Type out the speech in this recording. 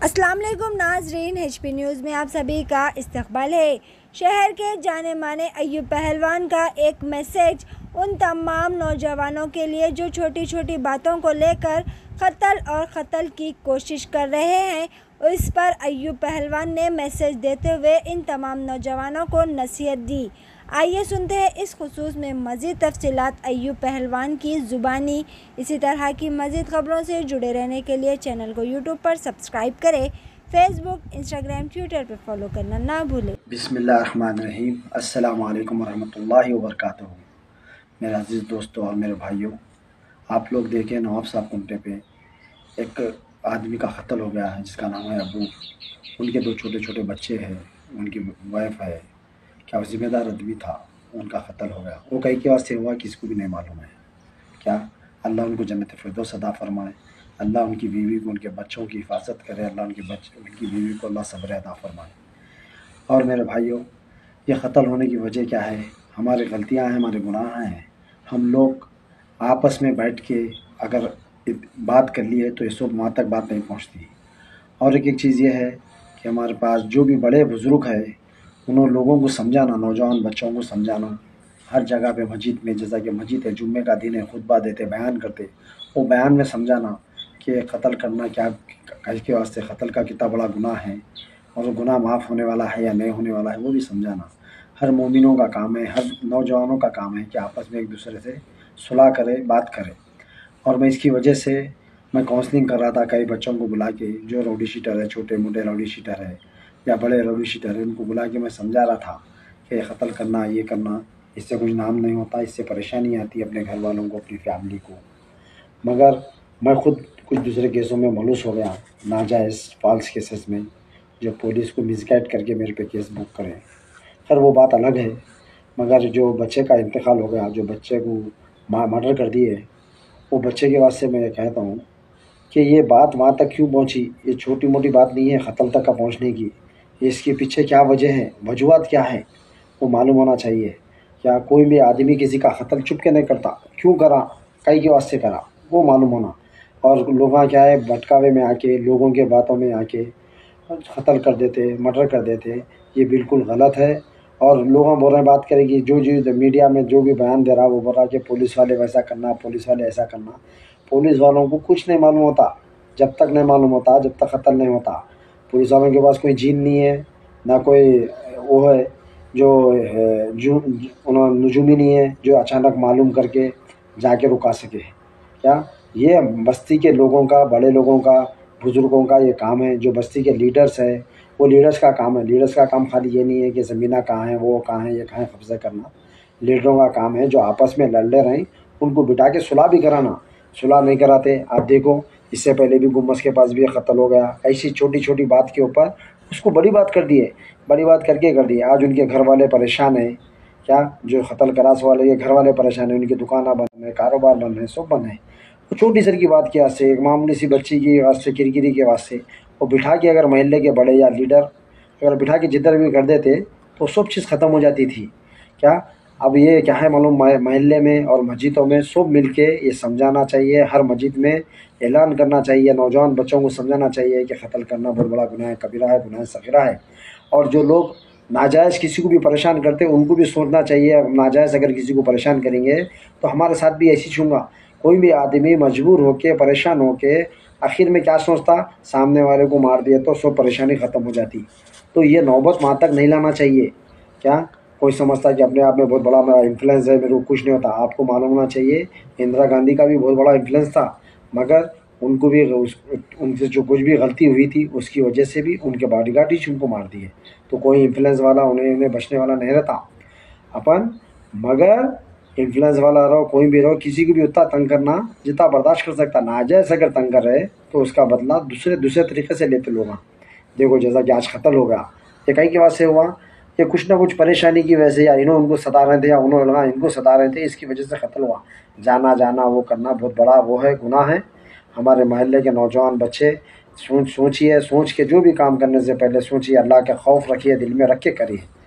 السلام علیکم ناظرین، ایچ پی نیوز میں آپ سبھی کا استقبال ہے۔ شہر کے جانے مانے ایوب پہلوان کا ایک میسیج ان تمام نوجوانوں کے لیے جو چھوٹی چھوٹی باتوں کو لے کر قتل کی کوشش کر رہے ہیں، اس پر ایوب پہلوان نے میسیج دیتے ہوئے ان تمام نوجوانوں کو نصیحت دی۔ آئیے سنتے ہیں اس خصوص میں مزید تفصیلات ایوب پہلوان کی زبانی۔ اسی طرح کی مزید خبروں سے جڑے رہنے کے لیے چینل کو یوٹیوب پر سبسکرائب کریں، فیس بک، انسٹاگرام، ٹویٹر پر فالو کرنا نہ بھولیں۔ بسم اللہ الرحمن الرحیم۔ السلام علیکم ورحمۃ اللہ وبرکاتہ۔ میرے عزیز دوستوں اور میرے بھائیوں، آپ لوگ دیکھیں نواب صاحب کنٹے پہ ایک آدمی کا قتل ہو گیا ہے جس کا نام ہے ابو۔ ان کے دو چھوٹے چھوٹے بچے ہیں، ان کی وائف ہے، کیا وہ ذمہ دار آدمی تھا، ان کا قتل ہو گیا۔ وہ کئی کے واسطے ہوا کسی کو بھی نہیں معلوم ہے۔ کیا اللہ ان کو جنت فردوس عطا فرمائے، اللہ ان کی بیوی کو، ان کے بچوں کی حفاظت کرے، اللہ ان کی بیوی کو اللہ صبر عطا فرمائے۔ اور میرے بھائیوں، یہ قتل ہونے کی وجہ کیا ہے؟ ہماری غلطیاں ہیں، ہمارے گناہ ہیں۔ ہم لوگ آپس میں بیٹھ کے اگر بات کر لیے تو اس وقت وہاں تک بات نہیں پہنچتی۔ اور ایک چیز یہ ہے کہ ہمارے پاس جو بھی بڑے بزرگ ہیں، انہوں لوگوں کو سمجھانا، نوجوان بچوں کو سمجھانا، ہر جگہ پہ مسجد میں، جیسا کہ مسجد ہے، جمعے کا دن ہے، خطبہ دیتے، بیان کرتے، وہ بیان میں سمجھانا کہ قتل کرنا کیا، کس کے واسطے قتل کا کتنا بڑا گناہ ہے اور وہ گناہ معاف ہونے والا ہے یا نہیں ہونے والا ہے، وہ بھی سمجھانا ہر مومنوں کا کام ہے، ہر نوجوانوں کا کام ہے کہ آپس میں ایک دوسرے سے صلح کرے، بات کرے۔ اور میں اس کی وجہ سے میں کاؤنسلنگ کر رہا تھا کئی بچوں کو بلا کے، جو راؤڈی شیٹر ہے، چھوٹے موٹے راؤڈی شیٹر ہے یا بڑے راؤڈی شیٹر ہے، ان کو بلا کے میں سمجھا رہا تھا کہ قتل کرنا، یہ کرنا، اس سے کچھ نام نہیں ہوتا، اس سے پریشانی آتی ہے اپنے گھر والوں کو، اپنی فیملی کو۔ مگر میں خود کچھ دوسرے کیسوں میں ملوث ہو گیا، ناجائز فالس کیسز میں، جو پولیس کو مس گائیڈ کر کے میرے پہ کیس بک کریں۔ خیر وہ بات الگ ہے، مگر جو بچے کا انتقال ہو گیا، جو بچے کو مرڈر کر دیے، وہ بچے کے واسطے میں یہ کہتا ہوں کہ یہ بات وہاں تک کیوں پہنچی؟ یہ چھوٹی موٹی بات نہیں ہے قتل تک کا پہنچنے کی۔ اس کے پیچھے کیا وجہ ہے، وجوہات کیا ہے، وہ معلوم ہونا چاہیے۔ کیا کوئی بھی آدمی کسی کا قتل چھپ کے نہیں کرتا، کیوں کرا، کئی کے واسطے کرا، وہ معلوم ہونا۔ اور لوگ کیا ہے، بھٹکاوے میں آ کے، لوگوں کے باتوں میں آ کے قتل کر دیتے، مرڈر کر دیتے، یہ بالکل غلط ہے۔ اور لوگوں بول رہے ہیں، بات کریں کہ جو میڈیا میں جو بھی بیان دے رہا وہ بول رہا کہ پولیس والے ویسا کرنا، پولیس والے ایسا کرنا۔ پولیس والوں کو کچھ نہیں معلوم ہوتا جب تک نہیں معلوم ہوتا، جب تک قتل نہیں ہوتا۔ پولیس والوں کے پاس کوئی جین نہیں ہے، نہ کوئی وہ ہے جو نجومی نہیں ہے جو اچانک معلوم کر کے جا کے رکا سکے۔ کیا یہ بستی کے لوگوں کا، بڑے لوگوں کا، بزرگوں کا یہ کام ہے، جو بستی کے لیڈرز ہیں، وہ لیڈرز کا کام ہے۔ لیڈرز کا کام خالی یہ نہیں ہے کہ زمینہ کہاں ہیں، وہ کہاں ہیں، یہ کہاں ہے قبضہ کرنا۔ لیڈروں کا کام ہے جو آپس میں لڑ رہے ہیں ان کو بٹھا کے صلح بھی کرانا۔ صلح نہیں کراتے، آپ دیکھو اس سے پہلے بھی گمبز کے پاس بھی قتل ہو گیا، ایسی چھوٹی چھوٹی بات کے اوپر اس کو بڑی بات کر دیے، بڑی بات کر کے آج ان کے گھر والے پریشان ہیں۔ کیا جو قتل کراس والے کے گھر والے پریشان ہیں، ان کی دکانیں بند ہیں، کاروبار بند ہیں، سب بند ہیں۔ وہ چھوٹی سر کی بات کے واسطے، ایک معمولی سی بچی کی واسطے، کرکری کے واسطے، وہ بٹھا کے اگر محلے کے بڑے یا لیڈر اگر بٹھا کے جدھر بھی کر دیتے تو سب چیز ختم ہو جاتی تھی۔ کیا اب یہ کیا ہے معلوم، محلے میں اور مسجدوں میں سب مل کے یہ سمجھانا چاہیے، ہر مسجد میں اعلان کرنا چاہیے، نوجوان بچوں کو سمجھانا چاہیے کہ قتل کرنا بہت بڑا گناہ ہے، کبیرہ ہے، گناہ صغیرہ ہے۔ اور جو لوگ ناجائز کسی کو بھی پریشان کرتے ان کو بھی سوچنا چاہیے، ناجائز اگر کسی کو پریشان کریں گے تو ہمارے ساتھ بھی ایسی چھونگا۔ کوئی بھی آدمی مجبور ہو کے، پریشان ہو کے، آخر میں کیا سوچتا، سامنے والے کو مار دیا تو سب پریشانی ختم ہو جاتی۔ تو یہ نوبت وہاں تک نہیں لانا چاہیے۔ کیا کوئی سمجھتا کہ اپنے آپ میں بہت بڑا میرا انفلوئنس ہے، میرے کو کچھ نہیں ہوتا۔ آپ کو معلوم ہونا چاہیے اندرا گاندھی کا بھی بہت بڑا انفلوئنس تھا، مگر ان کو بھی ان سے جو کچھ بھی غلطی ہوئی تھی اس کی وجہ سے بھی ان کے باڈی گارڈ ہی ان کو مار دیے۔ تو کوئی انفلوئنس والا انہیں بچنے والا نہیں رہتا مگر انفلوئنس والا رہو، کوئی بھی رہو، کسی کو بھی اتنا تنگ کرنا جتنا برداشت کر سکتا، ناجائز اگر تنگ کر رہے تو اس کا بدلہ دوسرے طریقے سے لیتے لوگ۔ دیکھو جیسا کہ آج قتل ہو گیا، یہ کئی کے واسطے ہوا، یہ کچھ نہ کچھ پریشانی کی وجہ سے، یا انہوں ان کو ستا رہے تھے یا انہوں لگا ان کو ستا رہے تھے، اس کی وجہ سے قتل ہوا۔ جانا وہ کرنا بہت بڑا وہ ہے، گناہ ہے۔ ہمارے محلے کے نوجوان بچے سوچیے، سوچ کے جو بھی کام کرنے سے پہلے سوچیے، اللہ کا خوف رکھیے، دل میں رکھ کے کریے۔